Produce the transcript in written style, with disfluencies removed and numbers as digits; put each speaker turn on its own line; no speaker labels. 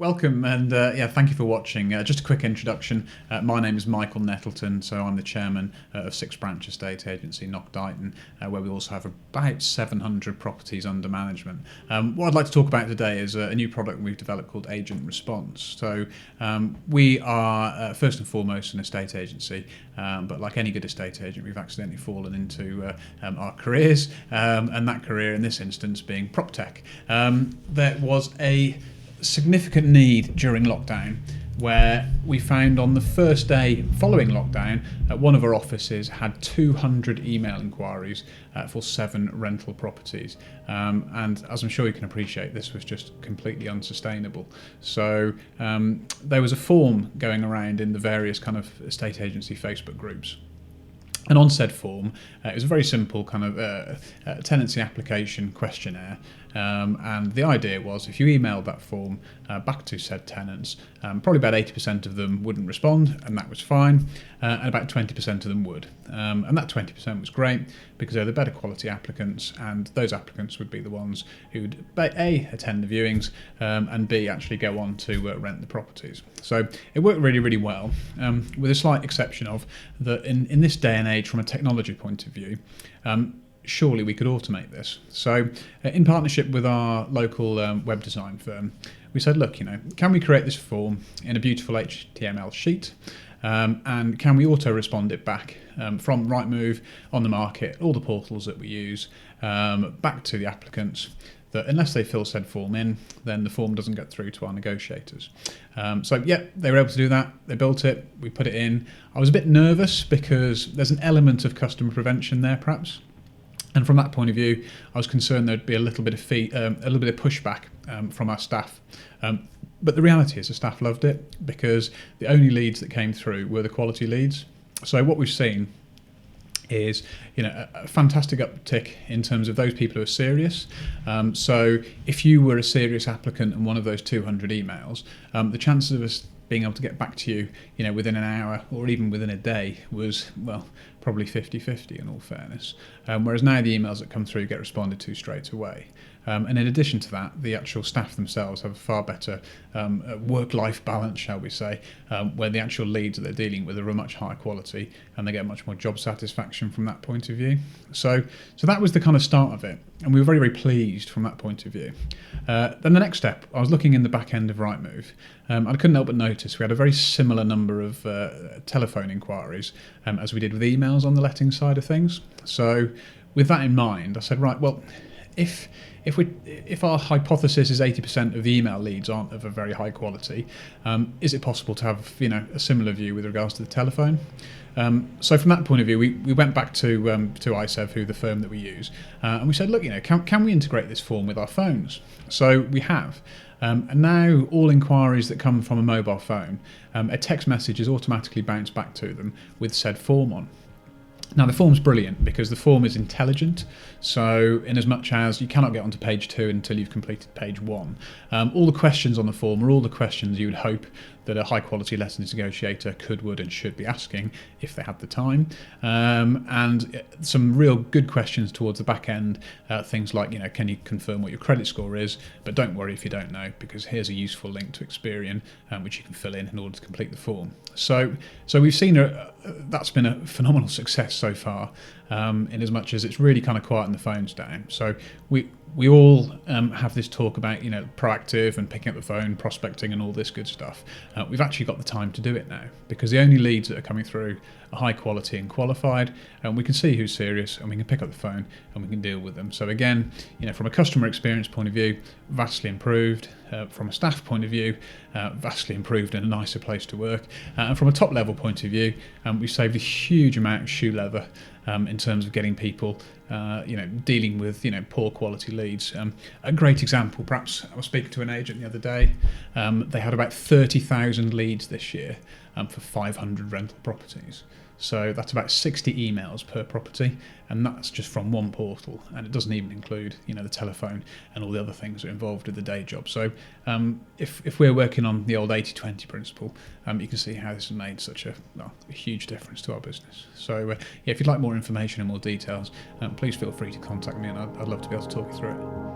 Welcome and thank you for watching. Just a quick introduction. My name is Michael Nettleton, so I'm the chairman of Six Branch Estate Agency Nock Deighton, where we also have about 700 properties under management. What I'd like to talk about today is a new product we've developed called Agent Response. So we are first and foremost an estate agency, but like any good estate agent, we've accidentally fallen into our careers, and that career in this instance being prop tech. There was a significant need during lockdown where we found on the first day following lockdown one of our offices had 200 email inquiries for 7 rental properties, and as I'm sure you can appreciate, this was just completely unsustainable. So there was a form going around in the various kind of estate agency Facebook groups. And on said form, it was a very simple kind of tenancy application questionnaire, and the idea was if you emailed that form back to said tenants, probably about 80% of them wouldn't respond, and that was fine, and about 20% of them would. And that 20% was great because they're the better quality applicants, and those applicants would be the ones who would A, attend the viewings, and B, actually go on to rent the properties. So it worked really, really well, with a slight exception of that in this day and age from a technology point of view, surely we could automate this. So in partnership with our local web design firm, we said, look, can we create this form in a beautiful HTML sheet, and can we auto-respond it back from Rightmove, on the market, all the portals that we use, back to the applicants, that unless they fill said form in, then the form doesn't get through to our negotiators. So yeah, they were able to do that. They built it, we put it in. I was a bit nervous because there's an element of customer prevention there, perhaps. And from that point of view, I was concerned there'd be a little bit of pushback from our staff. But the reality is the staff loved it because the only leads that came through were the quality leads. So what we've seen is a fantastic uptick in terms of those people who are serious. So if you were a serious applicant and one of those 200 emails, the chances of us being able to get back to you, within an hour or even within a day was, well, probably 50-50 in all fairness. Whereas now the emails that come through get responded to straight away. And in addition to that, the actual staff themselves have a far better work-life balance, shall we say, where the actual leads that they're dealing with are a much higher quality and they get much more job satisfaction from that point of view. So that was the kind of start of it, and we were very, very pleased from that point of view. Then the next step, I was looking in the back end of Rightmove, and I couldn't help but notice we had a very similar number of telephone inquiries as we did with emails on the letting side of things. So with that in mind, I said, right, well, if our hypothesis is 80% of the email leads aren't of a very high quality, is it possible to have a similar view with regards to the telephone? So from that point of view, we went back to iSev, who the firm that we use, and we said, look, can we integrate this form with our phones? So we have. And now all inquiries that come from a mobile phone, a text message is automatically bounced back to them with said form on. Now the form's brilliant because the form is intelligent, so in as much as you cannot get onto page 2 until you've completed page 1, all the questions on the form are all the questions you would hope that a high quality lettings negotiator would and should be asking if they had the time, and some real good questions towards the back end, things like can you confirm what your credit score is, but don't worry if you don't know, because here's a useful link to Experian which you can fill in order to complete the form. So we've seen that's been a phenomenal success so far, in as much as it's really kind of quieting the phones down. So we all have this talk about proactive and picking up the phone, prospecting and all this good stuff. We've actually got the time to do it now because the only leads that are coming through are high quality and qualified, and we can see who's serious and we can pick up the phone and we can deal with them. So again, from a customer experience point of view, vastly improved. From a staff point of view, vastly improved and a nicer place to work. And from a top level point of view, we've saved a huge amount of shoe leather in terms of getting people, dealing with poor quality leads. A great example, perhaps, I was speaking to an agent the other day. They had about 30,000 leads this year for 500 rental properties. So that's about 60 emails per property, and that's just from one portal, and it doesn't even include the telephone and all the other things that are involved with the day job. So if we're working on the old 80-20 principle, you can see how this has made such a huge difference to our business. So if you'd like more information and more details, please feel free to contact me, and I'd love to be able to talk you through it.